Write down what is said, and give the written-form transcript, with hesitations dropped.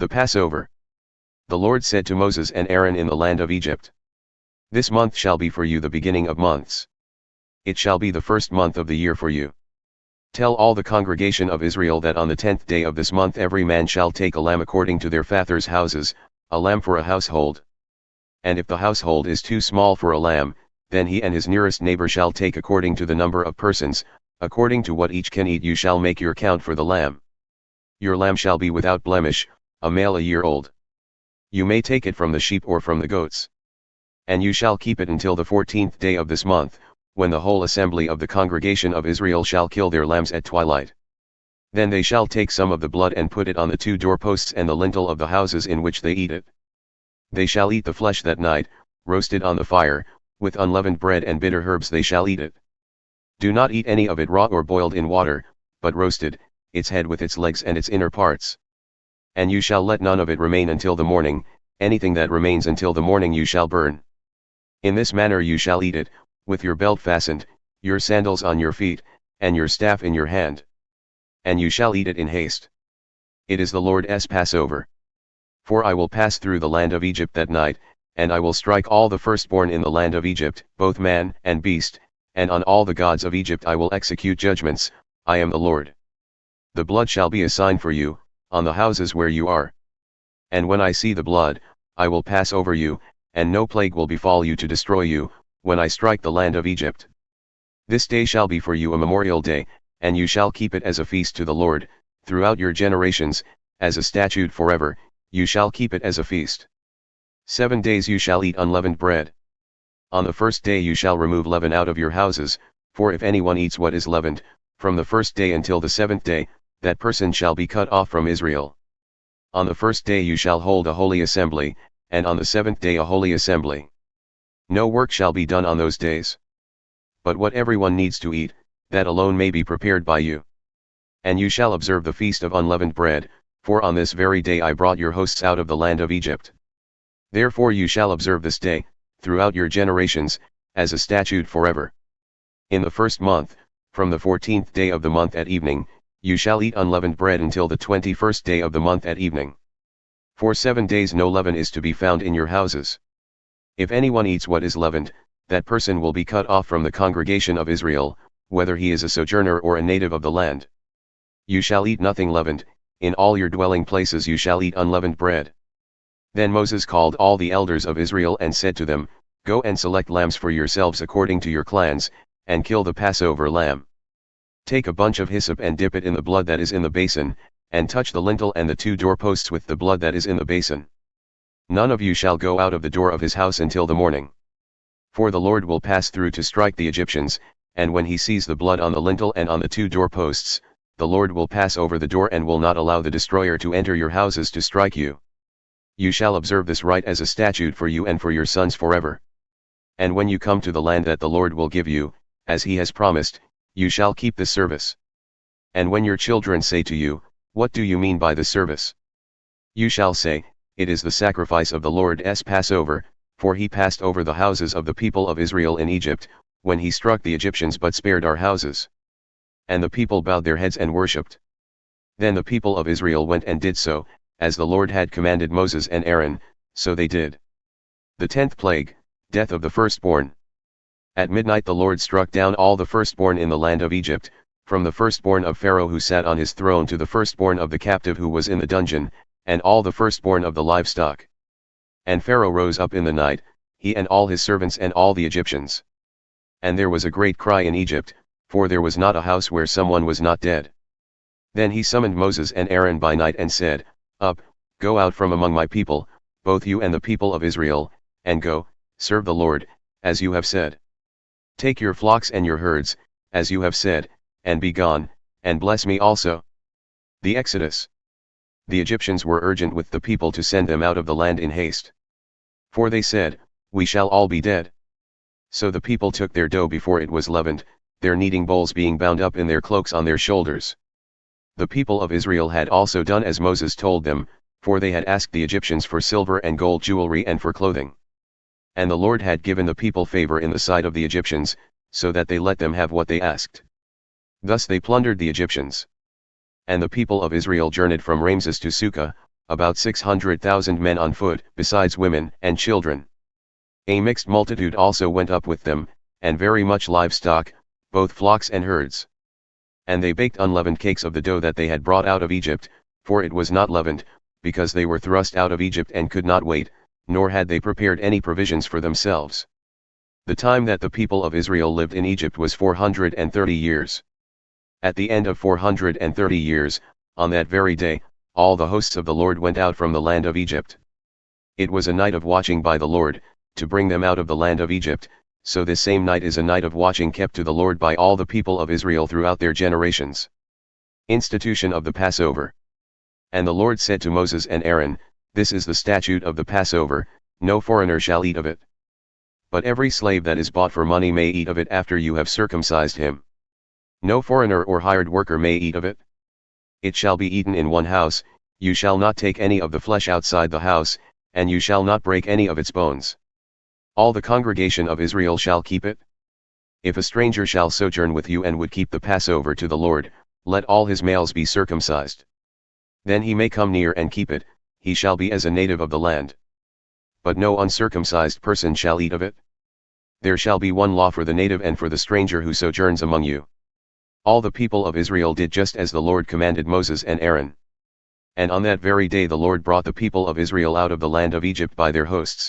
The Passover. The Lord said to Moses and Aaron in the land of Egypt, "This month shall be for you the beginning of months. It shall be the first month of the year for you. Tell all the congregation of Israel that on the 10th day of this month every man shall take a lamb according to their fathers' houses, a lamb for a household. And if the household is too small for a lamb, then he and his nearest neighbor shall take according to the number of persons, according to what each can eat you shall make your count for the lamb. Your lamb shall be without blemish, a male a year old. You may take it from the sheep or from the goats. And you shall keep it until the 14th day of this month, when the whole assembly of the congregation of Israel shall kill their lambs at twilight. Then they shall take some of the blood and put it on the 2 doorposts and the lintel of the houses in which they eat it. They shall eat the flesh that night, roasted on the fire, with unleavened bread and bitter herbs they shall eat it. Do not eat any of it raw or boiled in water, but roasted, its head with its legs and its inner parts. And you shall let none of it remain until the morning, anything that remains until the morning you shall burn. In this manner you shall eat it, with your belt fastened, your sandals on your feet, and your staff in your hand. And you shall eat it in haste. It is the Lord's Passover. For I will pass through the land of Egypt that night, and I will strike all the firstborn in the land of Egypt, both man and beast, and on all the gods of Egypt I will execute judgments. I am the Lord. The blood shall be a sign for you, on the houses where you are. And when I see the blood, I will pass over you, and no plague will befall you to destroy you, when I strike the land of Egypt. This day shall be for you a memorial day, and you shall keep it as a feast to the Lord, throughout your generations, as a statute forever, you shall keep it as a feast. 7 days you shall eat unleavened bread. On the first day you shall remove leaven out of your houses, for if anyone eats what is leavened, from the first day until the 7th day, that person shall be cut off from Israel. On the first day you shall hold a holy assembly, and on the 7th day a holy assembly. No work shall be done on those days. But what everyone needs to eat, that alone may be prepared by you. And you shall observe the feast of unleavened bread, for on this very day I brought your hosts out of the land of Egypt. Therefore you shall observe this day, throughout your generations, as a statute forever. In the first month, from the 14th day of the month at evening, you shall eat unleavened bread until the 21st day of the month at evening. For 7 days no leaven is to be found in your houses. If anyone eats what is leavened, that person will be cut off from the congregation of Israel, whether he is a sojourner or a native of the land. You shall eat nothing leavened, in all your dwelling places you shall eat unleavened bread. Then Moses called all the elders of Israel and said to them, Go and select lambs for yourselves according to your clans, and kill the Passover lamb. Take a bunch of hyssop and dip it in the blood that is in the basin, and touch the lintel and the 2 doorposts with the blood that is in the basin. None of you shall go out of the door of his house until the morning. For the Lord will pass through to strike the Egyptians, and when he sees the blood on the lintel and on the 2 doorposts, the Lord will pass over the door and will not allow the destroyer to enter your houses to strike you. You shall observe this rite as a statute for you and for your sons forever. And when you come to the land that the Lord will give you, as he has promised, you shall keep this service. And when your children say to you, What do you mean by the service? You shall say, It is the sacrifice of the Lord's Passover, for he passed over the houses of the people of Israel in Egypt, when he struck the Egyptians but spared our houses. And the people bowed their heads and worshipped. Then the people of Israel went and did so, as the Lord had commanded Moses and Aaron, so they did. The 10th plague, death of the firstborn. At midnight the Lord struck down all the firstborn in the land of Egypt, from the firstborn of Pharaoh who sat on his throne to the firstborn of the captive who was in the dungeon, and all the firstborn of the livestock. And Pharaoh rose up in the night, he and all his servants and all the Egyptians. And there was a great cry in Egypt, for there was not a house where someone was not dead. Then he summoned Moses and Aaron by night and said, Up, go out from among my people, both you and the people of Israel, and go, serve the Lord, as you have said. Take your flocks and your herds, as you have said, and be gone, and bless me also. The Exodus. The Egyptians were urgent with the people to send them out of the land in haste. For they said, We shall all be dead. So the people took their dough before it was leavened, their kneading bowls being bound up in their cloaks on their shoulders. The people of Israel had also done as Moses told them, for they had asked the Egyptians for silver and gold jewelry and for clothing. And the Lord had given the people favor in the sight of the Egyptians, so that they let them have what they asked. Thus they plundered the Egyptians. And the people of Israel journeyed from Ramses to Succoth, about 600,000 men on foot, besides women and children. A mixed multitude also went up with them, and very much livestock, both flocks and herds. And they baked unleavened cakes of the dough that they had brought out of Egypt, for it was not leavened, because they were thrust out of Egypt and could not wait, nor had they prepared any provisions for themselves. The time that the people of Israel lived in Egypt was 430 years. At the end of 430 years, on that very day, all the hosts of the Lord went out from the land of Egypt. It was a night of watching by the Lord, to bring them out of the land of Egypt, so this same night is a night of watching kept to the Lord by all the people of Israel throughout their generations. Institution of the Passover. And the Lord said to Moses and Aaron, This is the statute of the Passover, no foreigner shall eat of it. But every slave that is bought for money may eat of it after you have circumcised him. No foreigner or hired worker may eat of it. It shall be eaten in one house, you shall not take any of the flesh outside the house, and you shall not break any of its bones. All the congregation of Israel shall keep it. If a stranger shall sojourn with you and would keep the Passover to the Lord, let all his males be circumcised. Then he may come near and keep it, he shall be as a native of the land. But no uncircumcised person shall eat of it. There shall be one law for the native and for the stranger who sojourns among you. All the people of Israel did just as the Lord commanded Moses and Aaron. And on that very day the Lord brought the people of Israel out of the land of Egypt by their hosts.